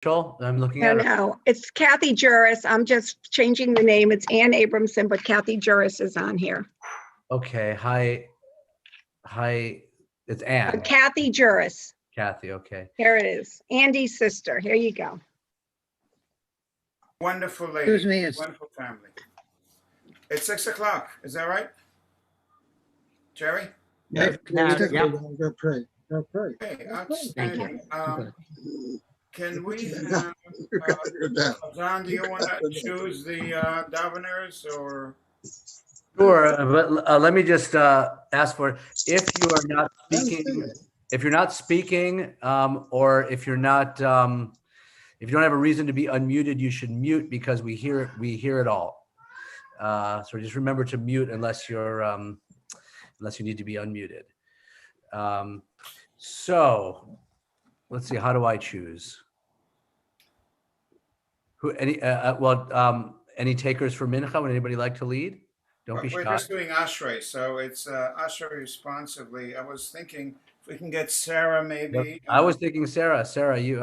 I'm looking No, at her. no, it's Kathy Juris. I'm just changing the name. It's Ann Abramson, but Kathy Juris is on here. Okay, hi, it's Ann. Kathy Juris. Kathy, okay. Here it is. Andy's sister. Here you go. Wonderful lady. Excuse me, Wonderful family. It's 6 o'clock. Is that right? Jerry? Yep. Go pray. Okay, outstanding. Can we have, John, do you want to choose the governors or? Sure, but let me just ask for, if you are not speaking, or if you're not, if you don't have a reason to be unmuted, you should mute, because we hear it all. So just remember to mute unless you need to be unmuted. So let's see, how do I choose? Any takers for Mincha? Would anybody like to lead? Don't be shy. We're just doing Ashrei, so it's Ashrei responsively. I was thinking if we can get Sarah maybe. I was thinking Sarah. Sarah, you,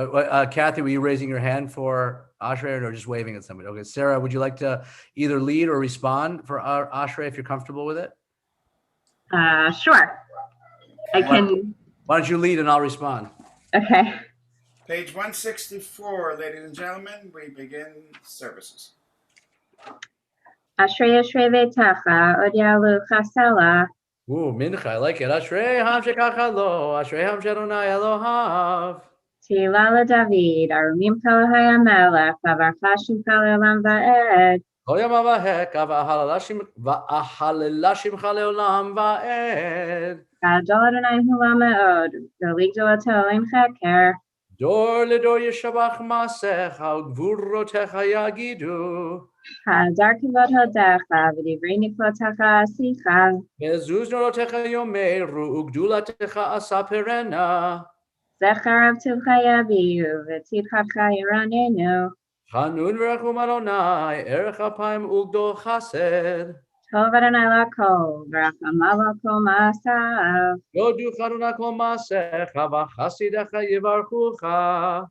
Kathy, were you raising your hand for Ashrei or just waving at somebody? Okay, Sarah, would you like to either lead or respond for Ashrei if you're comfortable with it? Sure. I can. Why don't you lead and I'll respond? Okay. Page 164, ladies and gentlemen, we begin services. Ashrei Ashrei Ve'tacha Od Yalu Chasela. Ooh, Mincha, I like it. Ashrei Ham Shekacha Lo, Ashrei Ham Shadonai Elohav. Tila LeDavid, Arumim Kol HaYamelech, Vavarchashim Kol Olam Va'ed. Kol Yom Avahek, Va'ahalelashim Leolam Va'ed. Gadol Adonai Hula Me'od, V'lig Dolato Ein Cheker. Dor ledor yeshabach masech, Gvurotecha yagidu. Hadar Kivod Hodecha, V'divrei Nikvotecha Asicha. Mezuz norotecha yomeru, Ugdulatecha asaperena. Zechar Avtivcha Yaviu, V'tzidchavcha Yiranenu. Chanun v'rachum Adonai, Erech apayim ugdo chased. Tov Adonai Lakol, V'rachamav Lakol Ma'asav. Yodu chanuna kol masecha, V'chasidecha yivarchucha.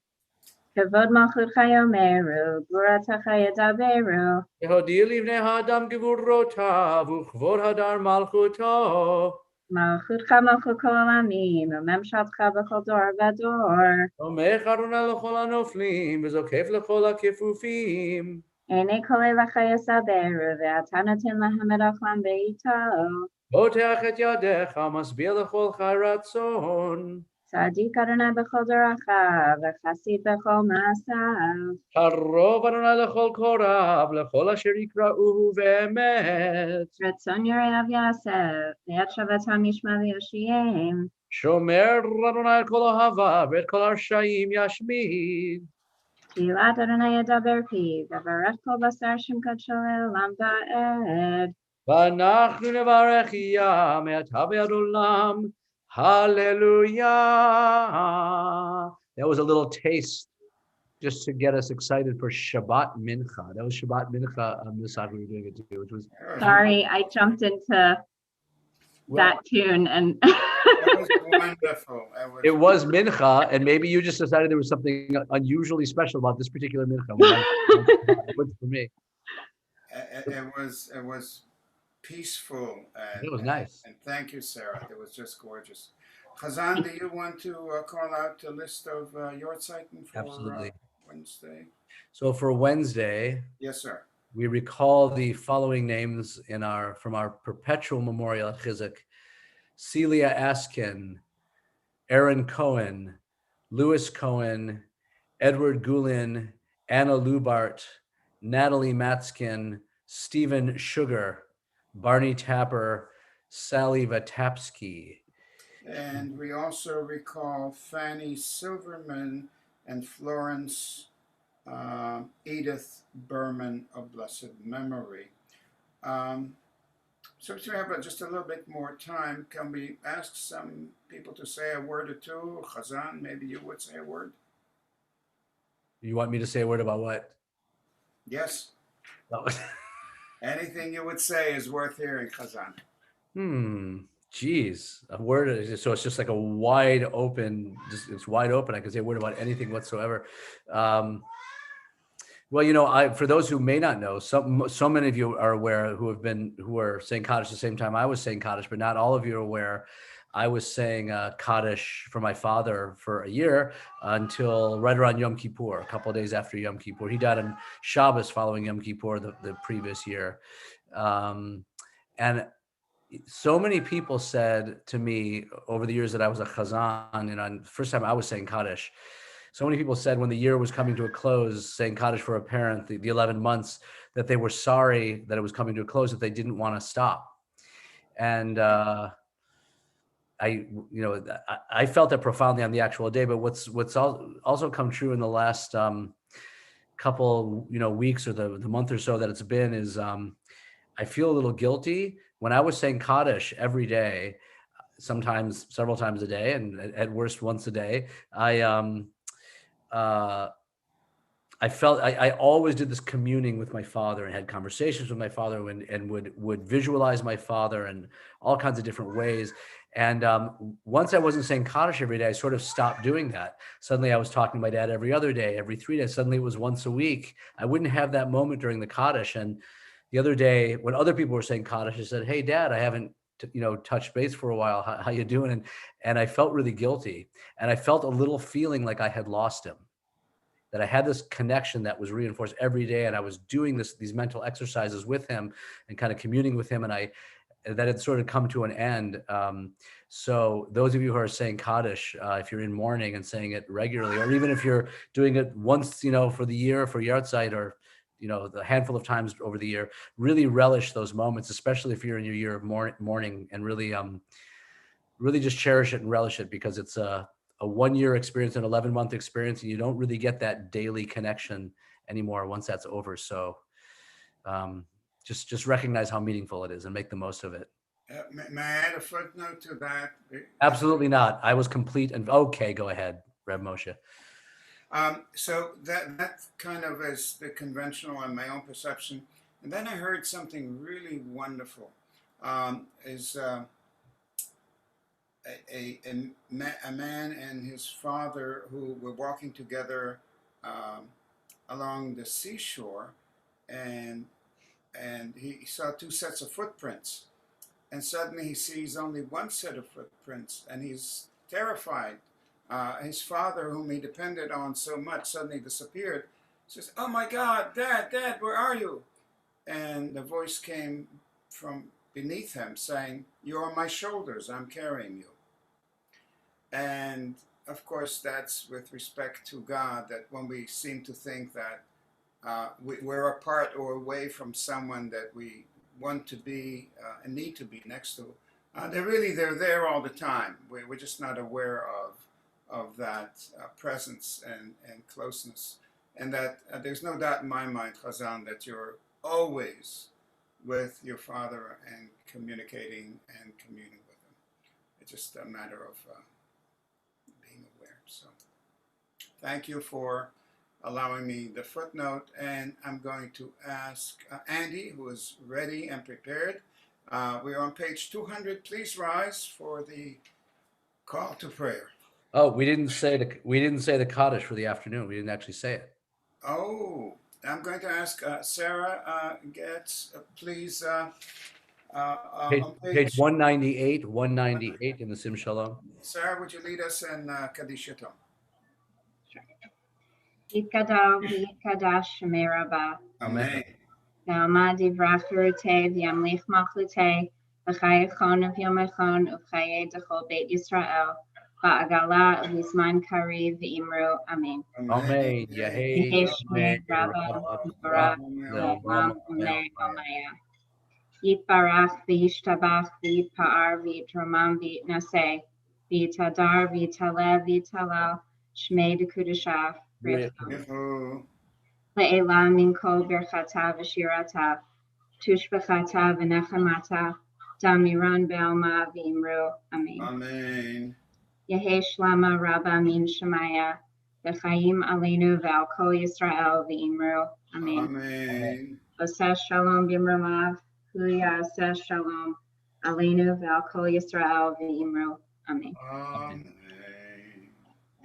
Kavod Malchutcha Yomeru, Gvuratecha Yedaberu. Yehodi livnei ha'adam gevurotav, U'chvod hadar malchuto. Malchutcha Malchut Kol Olamim, U'memshatcha B'chol Dor V'Dor. Omech Adonai l'chol hanoflim, V'zokef l'chol ha'kefufim. Einei Kol Eivacha Yesaberu, Ve'atanatin Lahem Et Ochlam Be'ito. Poteach et yadecha, Masbia l'chol chai ratzon. Tzadik Adonai B'chol Doracha, V'chasid B'chol Ma'asav. Karov Adonai l'chol korav, l'chol asher yikra'uhu ve'emet. Ratzon Yoreav Yaseh, Ve'at Shavatam Yishma V'Yoshiyim. Shomer Adonai kol ohavav, et kol arshayim yashmid. Tfilat Adonai Yedaber Piv, V'varech Kol Basar Shem Kadosh Le'olam Va'ed. V'anachnu nevarech yam, et havi adolam. Hallelujah. That was a little taste just to get us excited for Shabbat Mincha. That was Shabbat Mincha on this side we were doing it too, which was Sorry, I jumped into that tune and That was wonderful. it was Mincha, and maybe you just decided there was something unusually special about this particular Mincha. Good for me. It was peaceful. And, It was nice. And thank you, Sarah. It was just gorgeous. Chazan, do you want to call out a list of your Zeiten for Absolutely. Wednesday? So for Wednesday, Yes, sir. we recall the following names from our perpetual memorial at Chizuk: Celia Askin, Aaron Cohen, Louis Cohen, Edward Gulin, Anna Lubart, Natalie Matskin, Stephen Sugar, Barney Tapper, Sally Vatapsky. And we also recall Fanny Silverman and Florence Edith Berman of blessed memory. So if we have just a little bit more time, can we ask some people to say a word or two? Chazan, maybe you would say a word? You want me to say a word about what? Yes. Oh. Anything you would say is worth hearing, Chazan. Geez, a word. So it's just like a wide open, it's wide open. I can say a word about anything whatsoever. Well, for those who may not know, so many of you are aware who are saying Kaddish the same time I was saying Kaddish, but not all of you are aware. I was saying Kaddish for my father for a year until right around Yom Kippur, a couple of days after Yom Kippur. He died on Shabbos following Yom Kippur the previous year. And so many people said to me over the years that I was a chazan, and the first time I was saying Kaddish, so many people said when the year was coming to a close, saying Kaddish for a parent, the 11 months, that they were sorry that it was coming to a close, that they didn't want to stop. And I felt that profoundly on the actual day. But what's also come true in the last couple weeks or the month or so that it's been is I feel a little guilty when I was saying Kaddish every day, sometimes several times a day, and at worst once a day. I felt I always did this communing with my father and had conversations with my father and would visualize my father in all kinds of different ways. And once I wasn't saying Kaddish every day, I sort of stopped doing that. Suddenly I was talking to my dad every other day, every 3 days. Suddenly it was once a week. I wouldn't have that moment during the Kaddish. And the other day when other people were saying Kaddish, I said, "Hey, Dad, I haven't touched base for a while. How you doing?" And I felt really guilty. And I felt a little feeling like I had lost him, that I had this connection that was reinforced every day. And I was doing these mental exercises with him and kind of communing with him. And that had sort of come to an end. So those of you who are saying Kaddish, if you're in mourning and saying it regularly, or even if you're doing it once, for the year for Yartzeit, or, the handful of times over the year, really relish those moments, especially if you're in your year of mourning, and really, really just cherish it and relish it, because it's a 1-year experience, an 11-month experience, and you don't really get that daily connection anymore once that's over. So just recognize how meaningful it is and make the most of it. May I add a footnote to that? Absolutely not. I was complete and okay. Go ahead, Reb Moshe. So that kind of is the conventional and my own perception. And then I heard something really wonderful. Is a man and his father who were walking together along the seashore, and he saw 2 sets of footprints, and suddenly he sees only 1 set of footprints, and he's terrified. His father, whom he depended on so much, suddenly disappeared. He says, "Oh my God, Dad, where are you?" And the voice came from beneath him saying, "You're on my shoulders, I'm carrying you." And of course, that's with respect to God, that when we seem to think that we're apart or away from someone that we want to be and need to be next to, they're there all the time. We're just not aware of that presence and closeness. And that there's no doubt in my mind, Chazan, that you're always with your father and communicating and communing with him. It's just a matter of being aware. So thank you for allowing me the footnote. And I'm going to ask Andy, who is ready and prepared. We're on page 200. Please rise for the call to prayer. Oh, we didn't say the Kaddish for the afternoon. We didn't actually say it. Oh, I'm going to ask Sarah Getz, please. On Page 198 in the Sim Shalom. Sarah, would you lead us in Kaddish Yatom? Yitkadal v'yitkadash shemei rabah. Amen. Na'amad yivrach v'rutei v'yamlich machlutei v'chai echon v'yom echon v'chayei dechol Beit Yisrael ba'agala v'zman kariv v'imru. Amen. Amen. Yehei shmei rabah v'barach le'olam u'le'omaya. Yitbarach v'yishtabach v'yitpa'ar v'yitramam v'yitnaseh v'yitadar v'yitaleh v'yitalel shmei dekudashah Le'ela min kol berchata v'shirata tushbechata v'nechamata damiran be'alma v'imru. Amen. Amen. Yehei shlama rabba min shemaya v'chayim aleinu ve'al kol Yisrael v'imru. Amen. Amen. Oseh shalom b'imramav. Huya aseh shalom. Aleinu ve'al kol Yisrael v'imru. Amen. Amen.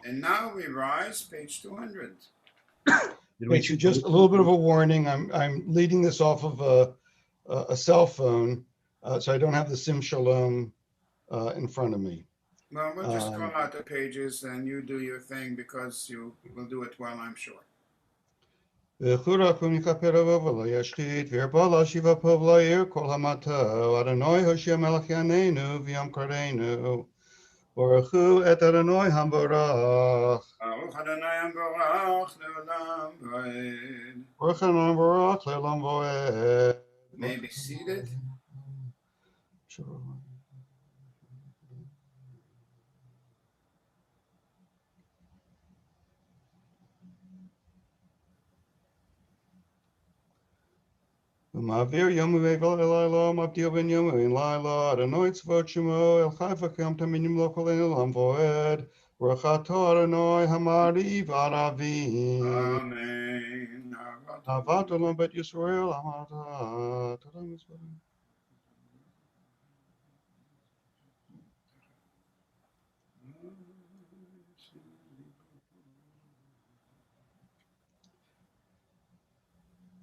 And now we rise, page 200. Okay, so just a little bit of a warning. I'm leading this off of a cell phone, so I don't have the Sim Shalom in front of me. Well, we'll just call out the pages and you do your thing because you will do it well, I'm sure. V'chura kum yikaperavo v'lo yashchit v'yarbala shiva pov la'ir kol hamato Adonai Hoshea melech yaneinu v'yam kareinu Baruch hu et Adonai hamborach Baruch Adonai Baruch Leolam Vaed. Baruch Adonai Baruch le'olam voed. May be seated. Ma'avir yomu ve'vel elaylo ma'avdir ben yomu in layla Adonai tzvot shemo el chayfa kam taminim lo kol elam voed Baruch atah Adonai hamari v'aravim Amen. Avat olam bet Yisrael amata Torah mitzvot.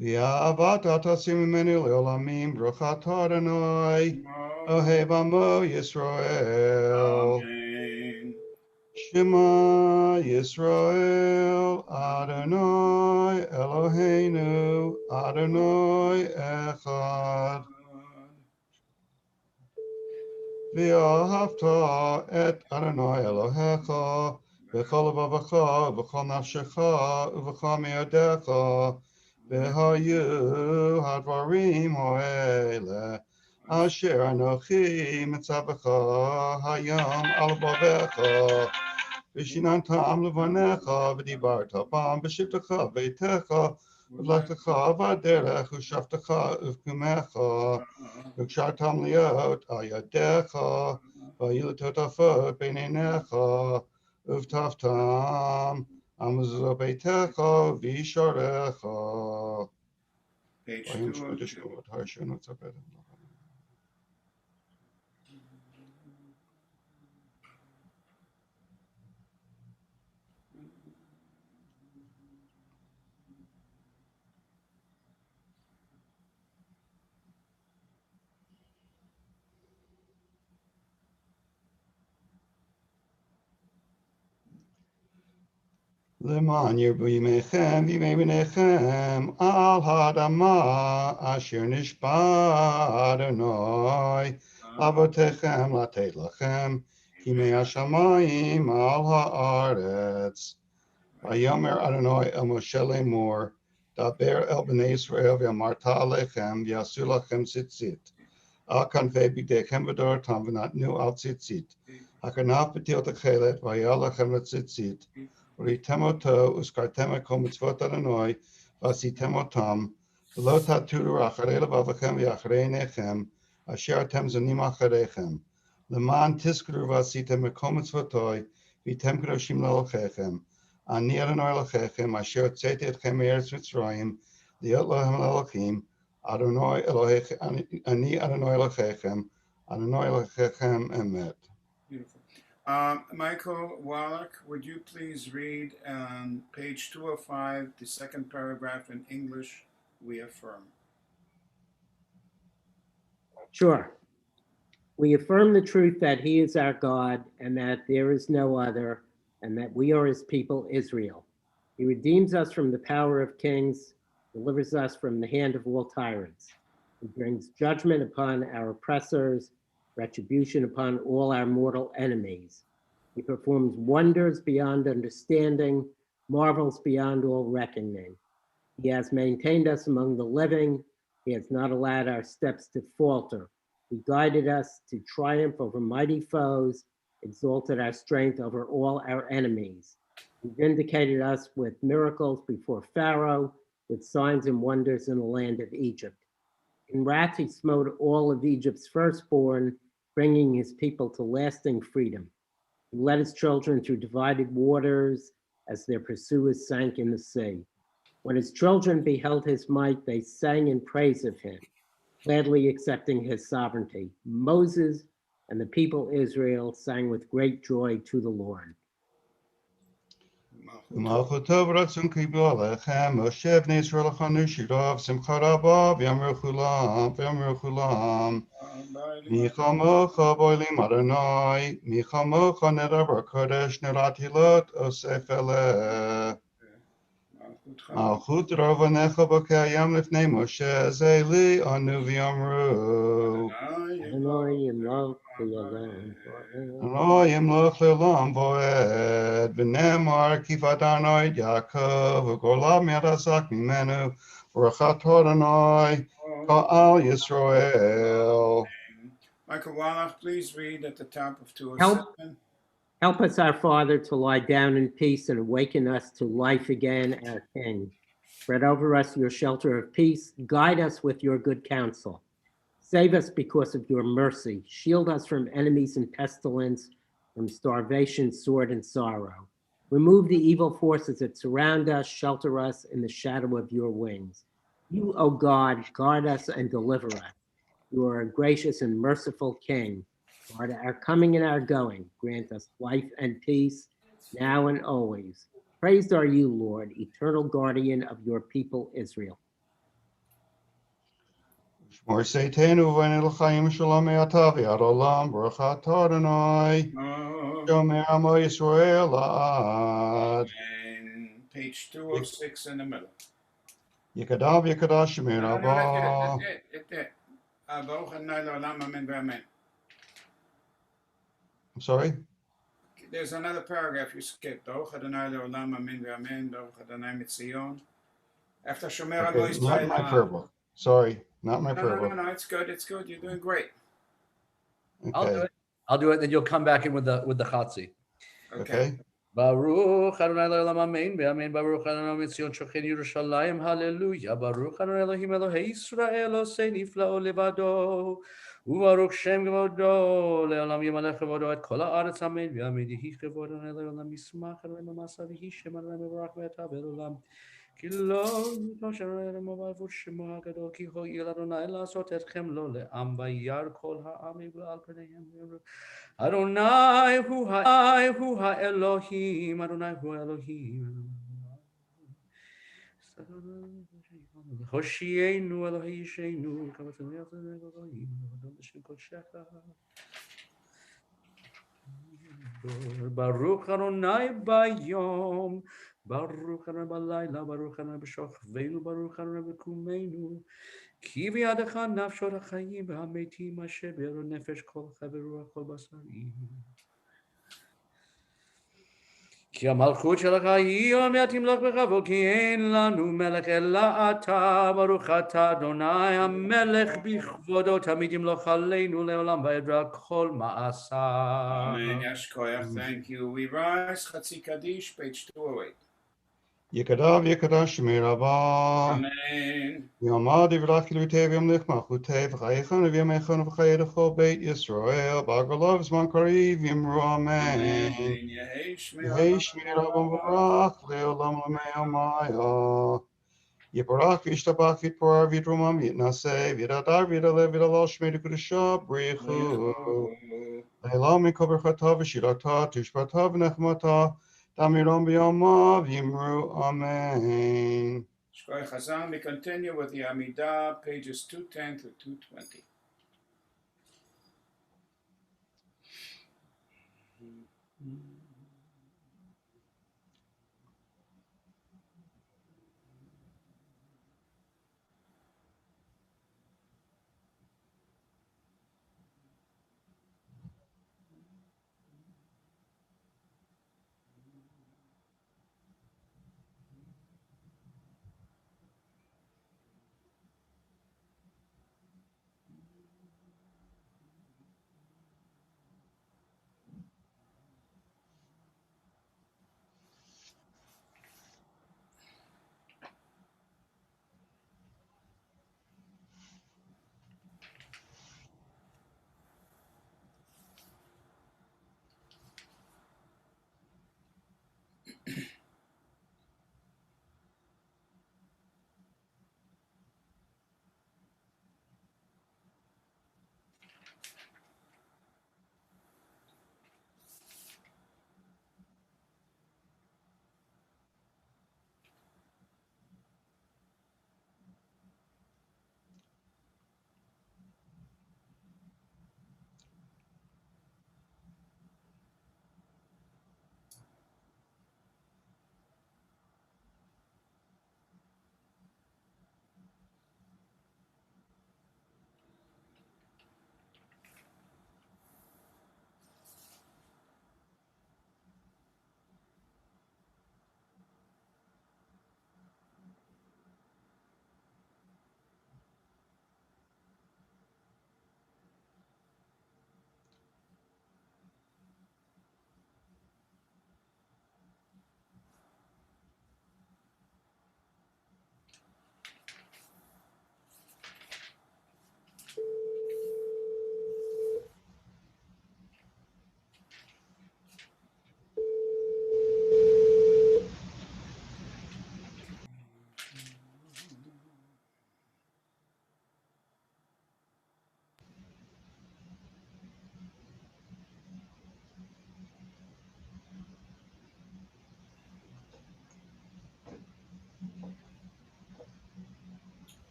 V'avat atasim imenu le'olamim Baruch atah Adonai Ohev amo Yisrael Amen. Shema Yisrael Adonai Eloheinu Adonai Echad V'ahavta et Adonai Elohecha V'chol levavecha v'chol nafshecha v'chol miyadecha v'hayu hadvarim ha'ele asher anochi mitzavecha hayom al bavecha V'shinantam levanecha v'dibarta bam b'shivtecha v'eitecha v'v'lechtecha v'aderech v'shavtecha uv'kumecha v'kshartam liot al yadecha v'yilutotafot b'neinecha uv'taftam amuzot beitecha v'yisharecha. Page 202. Leman yirbu yimechem v'yimei b'nechem al hadama asher nishba Adonai avotechem latet lachem kimei hashamayim al haaretz. Vayomer Adonai el Moshe lemor daber el b'nei Yisrael v'amarta alechem v'yasu lachem tzitzit al kanvei b'dechem v'dorotam v'natnu al tzitzit hakanaf b'til techelet v'yal lachem letzitzit Uritemoto uskartema kol mitzvot Adonai vasitemotam v'lo taturu acharei levavachem v'acharei einechem asher atem zonim achareichem leman tiskru vasitem kol mitzvotoi v'tem kadoshim le'elokechem ani Adonai elokechem asher hotzeti etchem me'eretz Mitzrayim liot lahem le'elokim Adonai Elokechem ani Adonai elokechem Adonai elokechem emet. Beautiful. Michael Wallach, would you please read on page 205, the second paragraph in English, we affirm. Sure. We affirm the truth that he is our God and that there is no other, and that we are his people, Israel. He redeems us from the power of kings, delivers us from the hand of all tyrants. He brings judgment upon our oppressors, retribution upon all our mortal enemies. He performs wonders beyond understanding, marvels beyond all reckoning. He has maintained us among the living. He has not allowed our steps to falter. He guided us to triumph over mighty foes, exalted our strength over all our enemies. He vindicated us with miracles before Pharaoh, with signs and wonders in the land of Egypt. In wrath, he smote all of Egypt's firstborn, bringing his people to lasting freedom. He led his children through divided waters as their pursuers sank in the sea. When his children beheld his might, they sang in praise of him. gladly accepting his sovereignty. Moses and the people Israel sang with great joy to the Lord. ומלכותו ורצון קיבלו עליכם, משה בני ישראל לכנו שיריו, שמחה רבה, ויאמרו כולם, מי כמוך באלים אדוני, מי כמוך נדבר קודש, נראה תהילות אוסף אלה. מלכות רבניך בקיים לפני משה, זה לי אנו ויאמרו. Adonai yimloch le'olam va'ed. לא ימלוך לעולם ועד, ונאמר כי פדרנו את יעקב, וגורליו מיד ממנו, ברכת אדוני, קהל ישראל. Michael Wallach, please read at the top of 207. Help us, our Father, to lie down in peace and awaken us to life again, our King. Spread over us your shelter of peace. Guide us with your good counsel. Save us because of your mercy. Shield us from enemies and pestilence, from starvation, sword, and sorrow. Remove the evil forces that surround us. Shelter us in the shadow of your wings. You, O God, guard us and deliver us. You are a gracious and merciful King. Guard our coming and our going. Grant us life and peace, now and always. Praised are you, Lord, eternal guardian of your people Israel. שמור צאתנו ובנו לחיים שלום מעתה ועד עולם, ברכת אדוני, שומר עמו ישראל לעד. And page 206 in the middle. יקדש יקדש שמי No, רבה. that's it. ברוך אדוני לעולם, amen ואמן. I'm sorry? There's another paragraph you skipped. ברוך אדוני לעולם, amen ואמן, ברוך אדוני מציון. After Shomer Amo Okay, not Yisrael. my prayer book. Sorry, not my prayer book. No, it's good. You're doing great. Okay. I'll do it. Then you'll come back in with the chatzi. Okay. Baruch Adonai Le'olam Amen Ve'amen. Baruch Adonai Mitzion Shochen Yerushalayim. Hallelujah. Baruch Adonai Elohim Elohei Yisrael Osei Niflao Levado. Ubaruch Shem Kavodo Le'olam Yimalech Kavodo Et Kol Haaretz Amen Ve'amen. Yehi Kavod Adonai Le'olam Yismach Adonai Mamasa V'hi Shem Adonai Mevarach Ve'etav Elolam. כי לא יתנושר אלוהים ובעבור שמו הגדול, כי הואיל אדוני לעשות אתכם לו לעם, וירא כל העם על פניהם ויאמרו, אדוני הוא האלוהים, אדוני הוא האלוהים. הושיענו אלוהי ישענו, כבתנו אלוהים, אדון בשם קודשך. ברוך אדוני ביום, ברוך אדוני בלילה, ברוך אדוני בשוכבנו, ברוך אדוני בקומנו. כי בידך נפשות החיים והמתים, אשר בידו נפש כל חי ורוח כל בשרי. כי המלכות שלך היא עולמי תמלוך בכבוד, כי אין לנו מלך אלא אתה, ברוך אתה אדוני המלך בכבודו, תמיד ימלוך עלינו לעולם וידע כל מעשיו. Amen. Yashkoyach, thank you. We rise. Chatzi Kaddish, page 208. יקדש יקדש שמי רבה. Amen. יאמר דברך אלוהי וימלך מלכותי, וחייכם וימיכם וחיי לכל בית ישראל, בגולה בזמן קריב יאמרו אמן. Yehi יהי Shmi שמי רבה מבורך לעולם עולמי. יבורך וישתבח ויתפאר ויתרומם ויתנשא ויתהדר ויתעלה ויתהלל שמי לקדושה בריחו. לעילם מכל ברכתה ושירתה תשבתה ונחמתה תמירם בימיו יאמרו אמן. Shkoy Chazal, we continue with the Amidah, pages 210 to 220.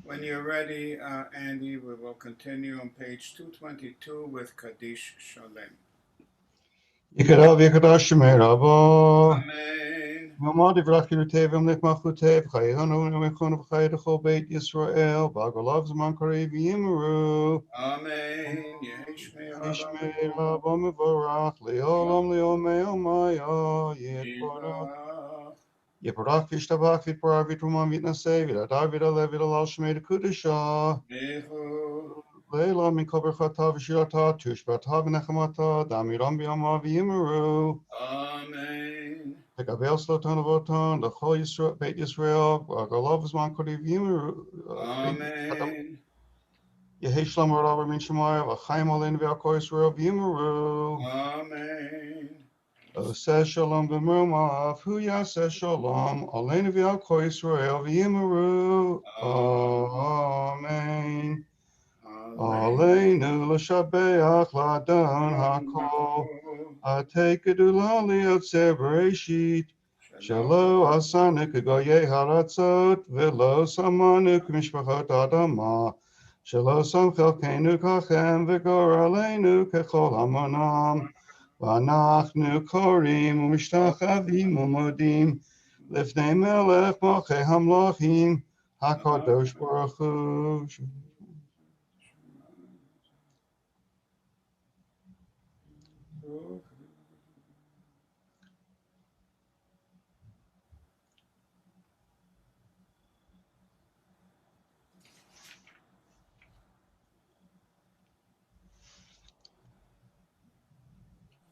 When you're ready, Andy, we will continue on page 222 with Kaddish Shalem. Yikadav Yikadash Shemei Rabo. Amen. Mamad Yivrach Yerutevim Lich Machutev Chayanu Mechon V'Chay Dechol Beit Yisrael Bagolav Zman Karev Yimru Amen. Yeshmei Yishmei Rabo Mevorach Leolam Leomei Omaya Yitbarach Yiparach Vishtabach Vitbarach Vitrumam Vitnaseh Vidadar Vidalev Vidalal Shemei Dekudesha Leila Mikol Berchata V'Shirata Tushbata V'Nechamata Damiram B'Yama V'Yimru Amen. Tegabel Slotan Avotan, the Chol Yisrael, Beit Yisrael, Galav Zman Kodev Yimru, Amen. Yehi Shlomo Rav Min Shemaya, V'chaim Aleinu V'Yakol Yisrael Yimru, Amen. Oseh Shalom B'Mrumav, Hu Yaseh Shalom, Aleinu V'Yakol Yisrael Yimru, Amen. Aleinu L'Shabeach L'Adon HaKol, Atei Kedula Li'Yotzei Bereshit, Shelo asanu k'goyei haratzot, v'lo samanu k'mishpachot adama, shelo sam chelkeinu kachem, v'goraleinu k'chol hamonam, v'anachnu korim u'mishtachavim u'modim, lifnei melech malchei hamlochim, HaKadosh Baruch Hu.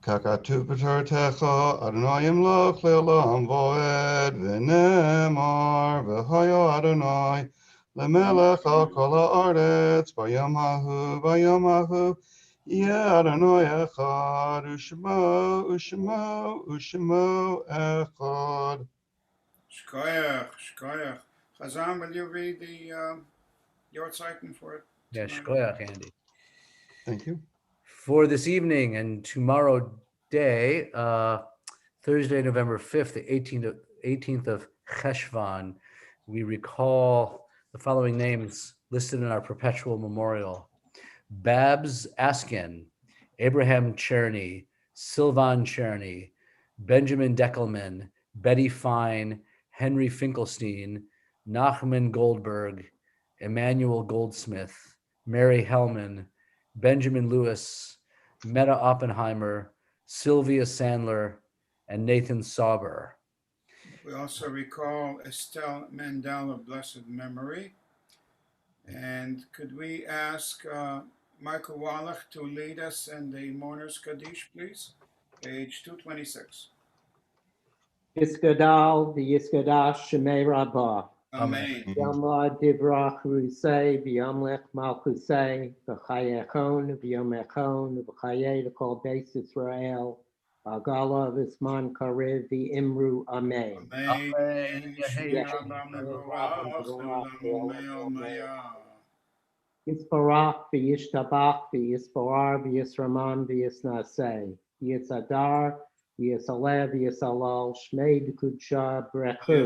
Kakatu b'tortecha, Adonai yimloch le'olam voed, v'nemar, v'hayo Adonai, lemelech al kol ha'aretz, bayom hahu, yeh Adonai echad, u'shemo echad. Shkoyach. Chazan, will you read the Yortzeiten for it? Yeah, shkoyach, Andy. Thank you. For this evening and tomorrow day, Thursday, November 5th, the 18th of Cheshvan, we recall the following names listed in our perpetual memorial: Babs Askin, Abraham Cherney, Sylvan Cherney, Benjamin Deckelman, Betty Fine, Henry Finkelstein, Nachman Goldberg, Emmanuel Goldsmith, Mary Hellman, Benjamin Lewis, Meta Oppenheimer, Sylvia Sandler, and Nathan Sauber. We also recall Estelle Mandel of blessed memory. And could we ask Michael Wallach to lead us in the Mourner's Kaddish, please? Page 226. Yisgadal v'yisgadash Shemei Rabbah. Amen. Yamla divrach rusei v'yamlech malchusei v'chayechon v'yomechon v'chayei l'kol beis Yisrael v'agala v'zman karev v'imru amen. Amen. Amen. Yisbarach v'yishtabach v'yisbarar v'yisraman v'yisnasei v'yisadar v'yisaleh v'yisalal shmei d'kudsha brechu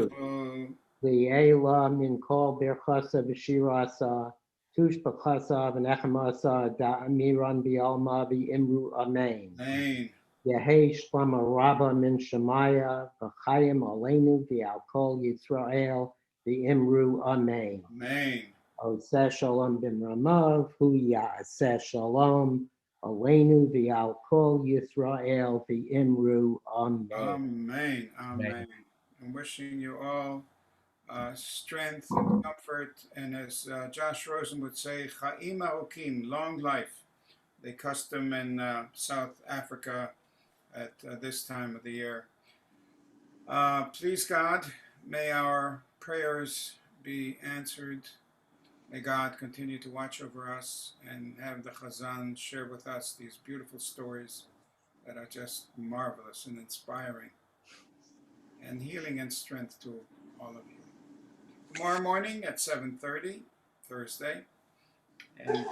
Li'ela min kol berchasa v'shirasa, tush b'chasa v'nechamasa da'amiran b'alma v'imru amen. Amen. Yehei shlama rabba min shemaya v'chayim aleinu v'al kol Yisrael v'imru amen. Amen. Oseh shalom b'mramav hu ya'aseh shalom aleinu v'al kol Yisrael v'imru amen. Amen. Amen. I'm wishing you all strength and comfort, and as Josh Rosen would say, Chaim Arokim, long life, the custom in South Africa at this time of the year. Please God, may our prayers be answered. May God continue to watch over us and have the Chazan share with us these beautiful stories that are just marvelous and inspiring, and healing and strength to all of you. Tomorrow morning at 7:30, Thursday, and